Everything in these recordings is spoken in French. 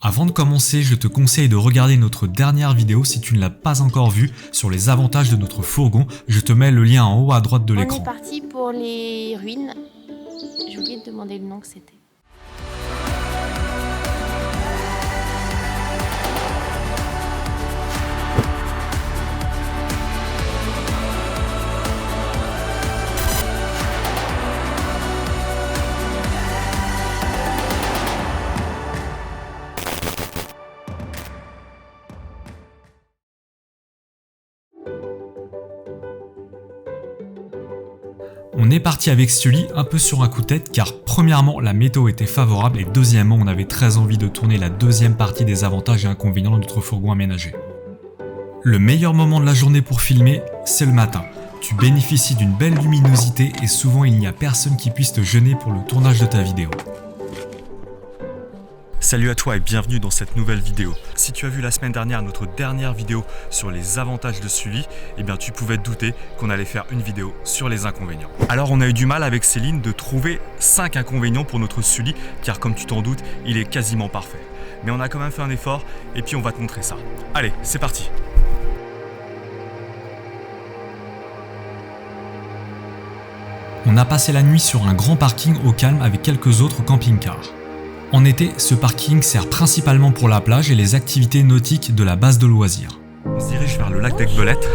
Avant de commencer, je te conseille de regarder notre dernière vidéo si tu ne l'as pas encore vue sur les avantages de notre fourgon. Je te mets le lien en haut à droite de l'écran. On est parti pour les ruines. J'ai oublié de demander le nom que c'était. On est parti avec Sully un peu sur un coup de tête car premièrement la météo était favorable et deuxièmement on avait très envie de tourner la deuxième partie des avantages et inconvénients de notre fourgon aménagé. Le meilleur moment de la journée pour filmer, c'est le matin. Tu bénéficies d'une belle luminosité et souvent il n'y a personne qui puisse te gêner pour le tournage de ta vidéo. Salut à toi et bienvenue dans cette nouvelle vidéo. Si tu as vu la semaine dernière notre dernière vidéo sur les avantages de Sully, eh bien tu pouvais te douter qu'on allait faire une vidéo sur les inconvénients. Alors on a eu du mal avec Céline de trouver 5 inconvénients pour notre Sully, car comme tu t'en doutes, il est quasiment parfait. Mais on a quand même fait un effort et puis on va te montrer ça. Allez, c'est parti! On a passé la nuit sur un grand parking au calme avec quelques autres camping-cars. En été, ce parking sert principalement pour la plage et les activités nautiques de la base de loisirs. On se dirige vers le lac d'Aiguebelette.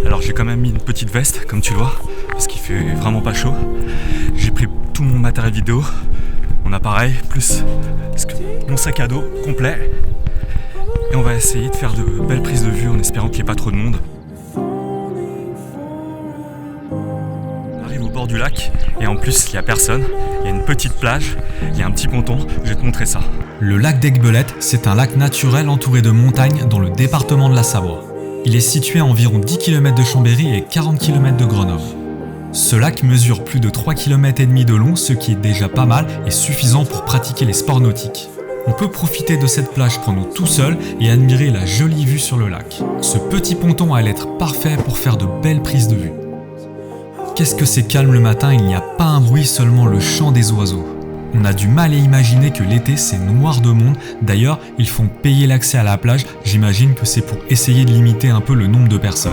Alors j'ai quand même mis une petite veste, comme tu le vois, parce qu'il fait vraiment pas chaud. J'ai pris tout mon matériel vidéo, mon appareil, plus mon sac à dos complet. Et on va essayer de faire de belles prises de vue en espérant qu'il n'y ait pas trop de monde. On arrive au bord du lac et en plus il n'y a personne. Il y a une petite plage, il y a un petit ponton, je vais te montrer ça. Le lac d'Aiguebelette, c'est un lac naturel entouré de montagnes dans le département de la Savoie. Il est situé à environ 10 km de Chambéry et 40 km de Grenoble. Ce lac mesure plus de 3,5 km de long, ce qui est déjà pas mal et suffisant pour pratiquer les sports nautiques. On peut profiter de cette plage pour nous tout seul et admirer la jolie vue sur le lac. Ce petit ponton allait être parfait pour faire de belles prises de vue. Qu'est-ce que c'est calme le matin, il n'y a pas un bruit, seulement le chant des oiseaux. On a du mal à imaginer que l'été c'est noir de monde, d'ailleurs ils font payer l'accès à la plage, j'imagine que c'est pour essayer de limiter un peu le nombre de personnes.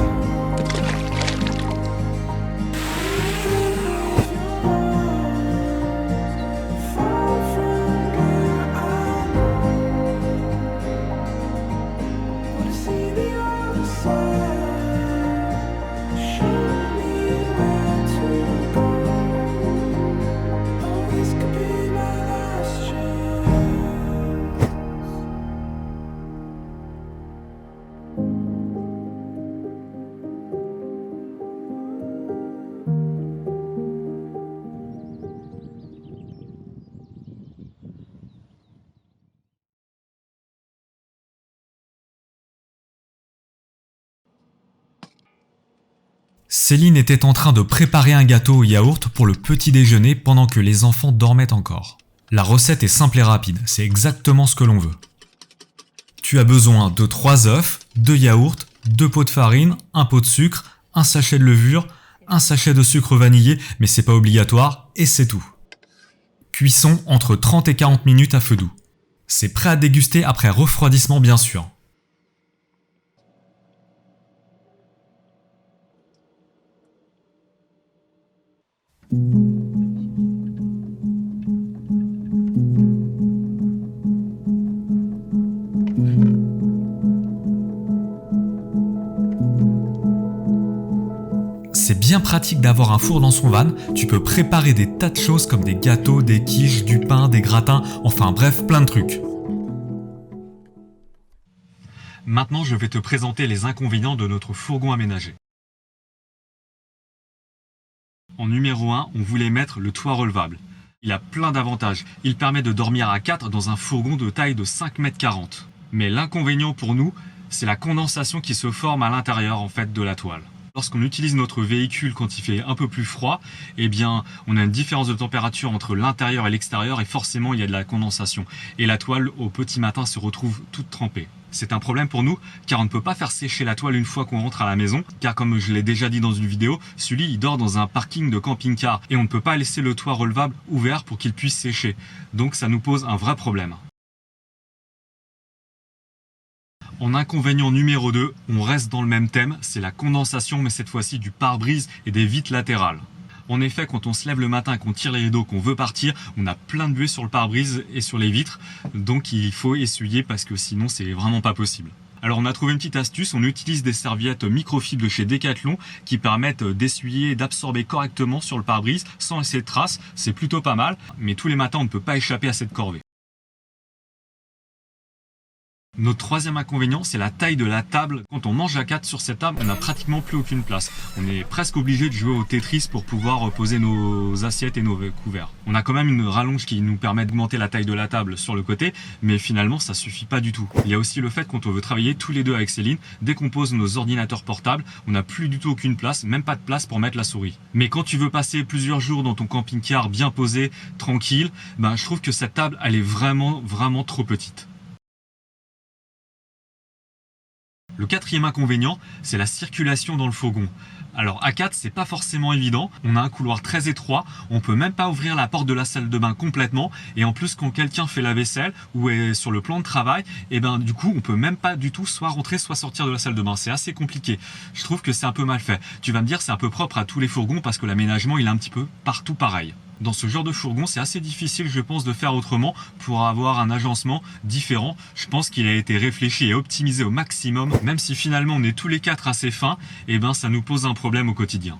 Céline était en train de préparer un gâteau au yaourt pour le petit déjeuner pendant que les enfants dormaient encore. La recette est simple et rapide, c'est exactement ce que l'on veut. Tu as besoin de 3 œufs, 2 yaourts, 2 pots de farine, 1 pot de sucre, un sachet de levure, un sachet de sucre vanillé, mais c'est pas obligatoire, et c'est tout. Cuisson entre 30 et 40 minutes à feu doux. C'est prêt à déguster après refroidissement bien sûr. C'est bien pratique d'avoir un four dans son van, tu peux préparer des tas de choses comme des gâteaux, des quiches, du pain, des gratins, enfin bref, plein de trucs. Maintenant, je vais te présenter les inconvénients de notre fourgon aménagé. En numéro 1, on voulait mettre le toit relevable. Il a plein d'avantages. Il permet de dormir à 4 dans un fourgon de taille de 5,40 m. Mais l'inconvénient pour nous, c'est la condensation qui se forme à l'intérieur en fait de la toile. Lorsqu'on utilise notre véhicule quand il fait un peu plus froid, eh bien, on a une différence de température entre l'intérieur et l'extérieur et forcément il y a de la condensation. Et la toile au petit matin se retrouve toute trempée. C'est un problème pour nous car on ne peut pas faire sécher la toile une fois qu'on rentre à la maison car comme je l'ai déjà dit dans une vidéo, Sully il dort dans un parking de camping-car et on ne peut pas laisser le toit relevable ouvert pour qu'il puisse sécher. Donc ça nous pose un vrai problème. En inconvénient numéro 2, on reste dans le même thème, c'est la condensation, mais cette fois-ci du pare-brise et des vitres latérales. En effet, quand on se lève le matin, qu'on tire les rideaux, qu'on veut partir, on a plein de buée sur le pare-brise et sur les vitres, donc il faut essuyer parce que sinon c'est vraiment pas possible. Alors on a trouvé une petite astuce, on utilise des serviettes microfibres de chez Decathlon qui permettent d'essuyer et d'absorber correctement sur le pare-brise sans laisser de traces, c'est plutôt pas mal, mais tous les matins on ne peut pas échapper à cette corvée. Notre troisième inconvénient, c'est la taille de la table. Quand on mange à 4 sur cette table, on n'a pratiquement plus aucune place. On est presque obligé de jouer au Tetris pour pouvoir poser nos assiettes et nos couverts. On a quand même une rallonge qui nous permet d'augmenter la taille de la table sur le côté, mais finalement ça suffit pas du tout. Il y a aussi le fait quand on veut travailler tous les deux avec Céline, dès qu'on pose nos ordinateurs portables, on n'a plus du tout aucune place, même pas de place pour mettre la souris. Mais quand tu veux passer plusieurs jours dans ton camping-car bien posé, tranquille, je trouve que cette table elle est vraiment trop petite. Le quatrième inconvénient, c'est la circulation dans le fourgon. Alors à 4, c'est pas forcément évident, on a un couloir très étroit, on peut même pas ouvrir la porte de la salle de bain complètement, et en plus quand quelqu'un fait la vaisselle ou est sur le plan de travail, du coup on peut même pas du tout soit rentrer soit sortir de la salle de bain, c'est assez compliqué. Je trouve que c'est un peu mal fait. Tu vas me dire c'est un peu propre à tous les fourgons parce que l'aménagement il est un petit peu partout pareil. Dans ce genre de fourgon, c'est assez difficile, je pense, de faire autrement pour avoir un agencement différent. Je pense qu'il a été réfléchi et optimisé au maximum, même si finalement on est tous les 4 assez fins, ça nous pose un problème au quotidien.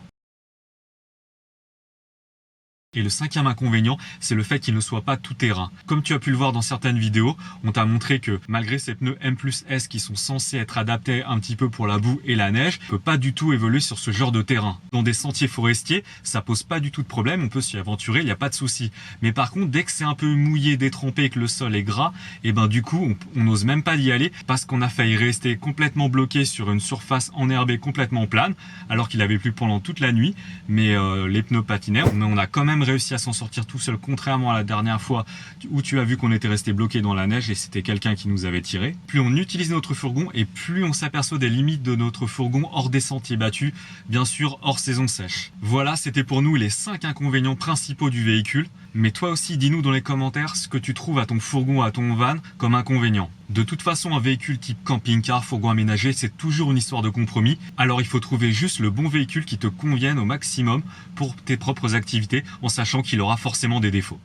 Et le cinquième inconvénient, c'est le fait qu'il ne soit pas tout terrain. Comme tu as pu le voir dans certaines vidéos, on t'a montré que malgré ces pneus M+S qui sont censés être adaptés un petit peu pour la boue et la neige, on peut pas du tout évoluer sur ce genre de terrain. Dans des sentiers forestiers, ça pose pas du tout de problème, on peut s'y aventurer, il n'y a pas de souci. Mais par contre, dès que c'est un peu mouillé, détrempé et que le sol est gras, du coup, on n'ose même pas y aller parce qu'on a failli rester complètement bloqué sur une surface enherbée complètement plane, alors qu'il avait plu pendant toute la nuit, mais les pneus patinaient, mais on a quand même réussi à s'en sortir tout seul, contrairement à la dernière fois où tu as vu qu'on était resté bloqué dans la neige et c'était quelqu'un qui nous avait tiré. Plus on utilise notre fourgon et plus on s'aperçoit des limites de notre fourgon hors des sentiers battus, bien sûr hors saison sèche. Voilà, c'était pour nous les 5 inconvénients principaux du véhicule. Mais toi aussi, dis-nous dans les commentaires ce que tu trouves à ton fourgon, à ton van comme inconvénient. De toute façon, un véhicule type camping-car, fourgon aménagé, c'est toujours une histoire de compromis. Alors il faut trouver juste le bon véhicule qui te convienne au maximum pour tes propres activités, en sachant qu'il aura forcément des défauts.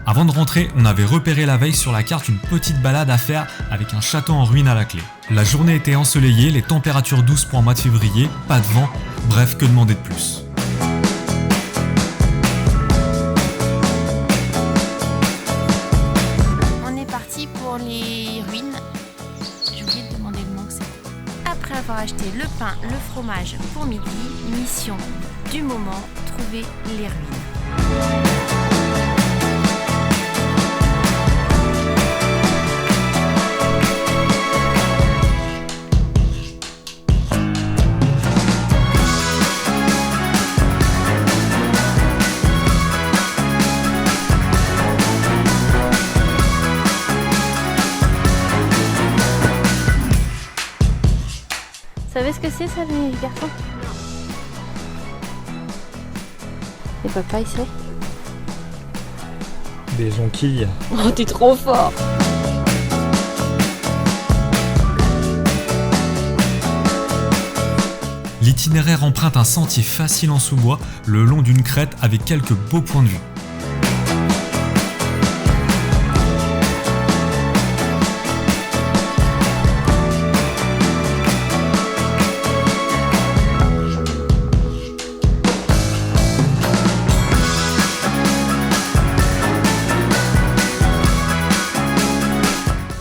Avant de rentrer, on avait repéré la veille sur la carte une petite balade à faire avec un château en ruine à la clé. La journée était ensoleillée, les températures douces pour un mois de février, pas de vent, bref, que demander de plus. On est parti pour les ruines. J'ai oublié de demander le nom que c'était. Après avoir acheté le pain, le fromage pour midi, mission du moment, trouver les ruines. Vous savez ce que c'est ça, les garçons? Et papa, il sait? Des jonquilles. Oh, t'es trop fort! L'itinéraire emprunte un sentier facile en sous-bois, le long d'une crête avec quelques beaux points de vue.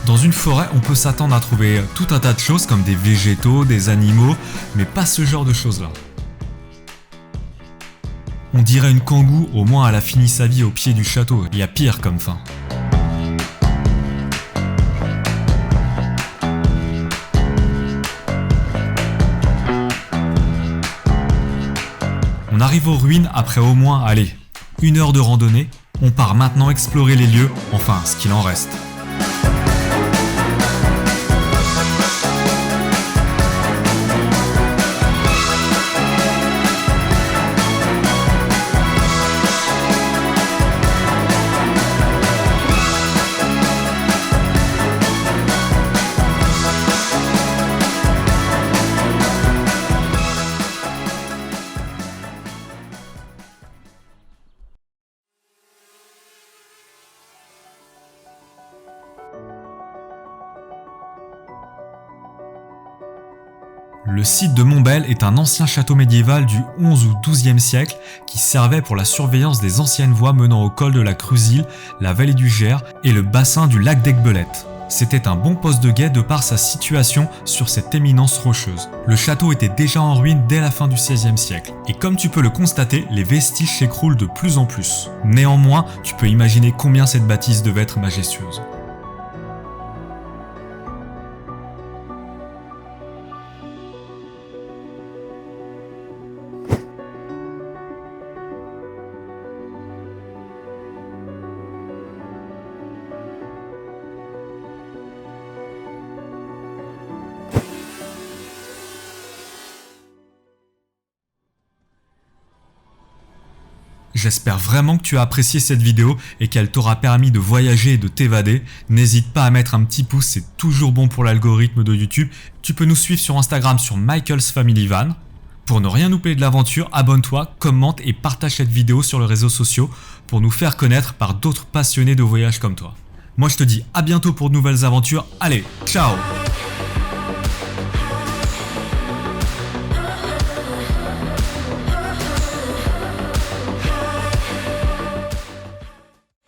Dans une forêt, on peut s'attendre à trouver tout un tas de choses comme des végétaux, des animaux, mais pas ce genre de choses-là. On dirait une kangou, au moins elle a fini sa vie au pied du château, il y a pire comme fin. On arrive aux ruines après au moins, allez, 1 heure de randonnée. On part maintenant explorer les lieux, enfin ce qu'il en reste. Le site de Montbel est un ancien château médiéval du 11 ou 12e siècle qui servait pour la surveillance des anciennes voies menant au col de la Cruzille, la vallée du Gers et le bassin du lac d'Aiguebelette. C'était un bon poste de guet de par sa situation sur cette éminence rocheuse. Le château était déjà en ruine dès la fin du XVIe siècle. Et comme tu peux le constater, les vestiges s'écroulent de plus en plus. Néanmoins, tu peux imaginer combien cette bâtisse devait être majestueuse. J'espère vraiment que tu as apprécié cette vidéo et qu'elle t'aura permis de voyager et de t'évader. N'hésite pas à mettre un petit pouce, c'est toujours bon pour l'algorithme de YouTube. Tu peux nous suivre sur Instagram sur Michael's Family Van. Pour ne rien louper de l'aventure, abonne-toi, commente et partage cette vidéo sur les réseaux sociaux pour nous faire connaître par d'autres passionnés de voyage comme toi. Moi je te dis à bientôt pour de nouvelles aventures. Allez, ciao!